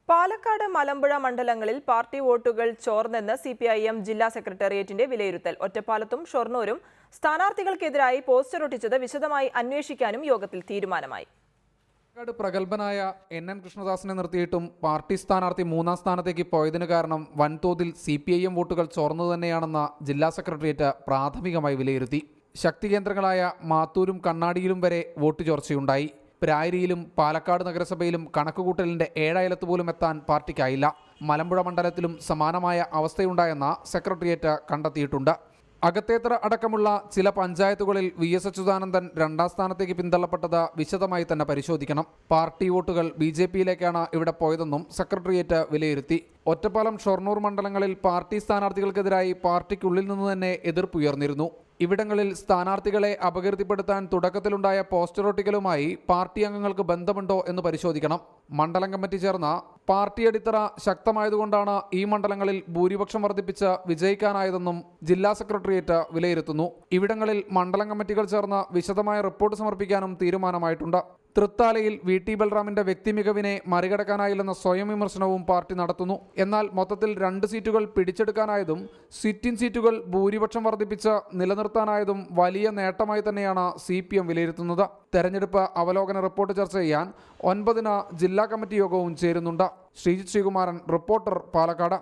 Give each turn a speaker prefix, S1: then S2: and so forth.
S1: പാലക്കാട്, മലമ്പുഴ മണ്ഡലങ്ങളിൽ പാർട്ടി വോട്ടുകൾ ചോർന്നെന്ന് സിപിഐഎം ജില്ലാ സെക്രട്ടേറിയറ്റിന്റെ വിലയിരുത്തൽ. ഒറ്റപ്പാലത്തും ഷൊർണൂരും സ്ഥാനാർത്ഥികൾക്കെതിരായി പോസ്റ്റർ ഒട്ടിച്ചത് വിശദമായി അന്വേഷിക്കാനും യോഗത്തിൽ തീരുമാനമായി.
S2: പാലക്കാട് പ്രഗത്ഭനായ NN കൃഷ്ണദാസിനെ നിർത്തിയിട്ടും പാർട്ടി സ്ഥാനാർത്ഥി മൂന്നാം സ്ഥാനത്തേക്ക് പോയതിനു കാരണം വൻതോതിൽ സിപിഐഎം വോട്ടുകൾ ചോർന്നു തന്നെയാണെന്ന് ജില്ലാ സെക്രട്ടേറിയറ്റ് പ്രാഥമികമായി വിലയിരുത്തി. ശക്തി കേന്ദ്രങ്ങളായ മാത്തൂരും കണ്ണാടിയിലും വരെ വോട്ട് ചോർച്ചയുണ്ടായി. പ്രായരിയിലും പാലക്കാട് നഗരസഭയിലും കണക്കുകൂട്ടലിന്റെ 7 അയലത്ത് പോലും എത്താൻ പാർട്ടിക്കായില്ല. മലമ്പുഴ മണ്ഡലത്തിലും സമാനമായ അവസ്ഥയുണ്ടായെന്ന് സെക്രട്ടേറിയറ്റ് കണ്ടെത്തിയിട്ടുണ്ട്. അകത്തേത്തറ അടക്കമുള്ള ചില പഞ്ചായത്തുകളിൽ VS അച്യുതാനന്ദൻ 2ാം സ്ഥാനത്തേക്ക് പിന്തള്ളപ്പെട്ടത് വിശദമായി തന്നെ പരിശോധിക്കണം. പാർട്ടി വോട്ടുകൾ BJPയിലേക്കാണ് ഇവിടെ പോയതെന്നും സെക്രട്ടേറിയറ്റ് വിലയിരുത്തി. ഒറ്റപ്പാലം, ഷൊർണൂർ മണ്ഡലങ്ങളിൽ പാർട്ടി സ്ഥാനാർത്ഥികൾക്കെതിരായി പാർട്ടിക്കുള്ളിൽ നിന്ന് തന്നെ എതിർപ്പുയർന്നിരുന്നു. ഇവിടങ്ങളിൽ സ്ഥാനാർത്ഥികളെ അപകീർത്തിപ്പെടുത്താൻ തുടക്കത്തിലുണ്ടായ പോസ്റ്റർ ഒട്ടിക്കലുമായി പാർട്ടി അംഗങ്ങൾക്ക് ബന്ധമുണ്ടോ എന്ന് പരിശോധിക്കണം. മണ്ഡലം കമ്മിറ്റി ചേർന്ന പാർട്ടി അടിത്തറ ശക്തമായതുകൊണ്ടാണ് ഈ മണ്ഡലങ്ങളിൽ ഭൂരിപക്ഷം വർദ്ധിപ്പിച്ച് വിജയിക്കാനായതെന്നും ജില്ലാ സെക്രട്ടേറിയറ്റ് വിലയിരുത്തുന്നു. ഇവിടങ്ങളിൽ മണ്ഡലം കമ്മിറ്റികൾ ചേർന്ന് വിശദമായ റിപ്പോർട്ട് സമർപ്പിക്കാനും തീരുമാനമായിട്ടുണ്ട്. തൃത്താലയിൽ VT ബൽറാമിന്റെ വ്യക്തിമികവിനെ മറികടക്കാനായില്ലെന്ന സ്വയം വിമർശനവും പാർട്ടി നടത്തുന്നു. എന്നാൽ മൊത്തത്തിൽ 2 സീറ്റുകൾ പിടിച്ചെടുക്കാനായതും സിറ്റിംഗ് സീറ്റുകൾ ഭൂരിപക്ഷം വർദ്ധിപ്പിച്ച് നിലനിർത്താനായതും വലിയ നേട്ടമായി തന്നെയാണ് CPM വിലയിരുത്തുന്നത്. തെരഞ്ഞെടുപ്പ് അവലോകന റിപ്പോർട്ട് ചർച്ച ചെയ്യാൻ 9-ന് ജില്ലാ കമ്മിറ്റി യോഗവും ചേരുന്നുണ്ട്. ശ്രീജിത് ശ്രീകുമാരൻ, റിപ്പോർട്ടർ, പാലക്കാട്.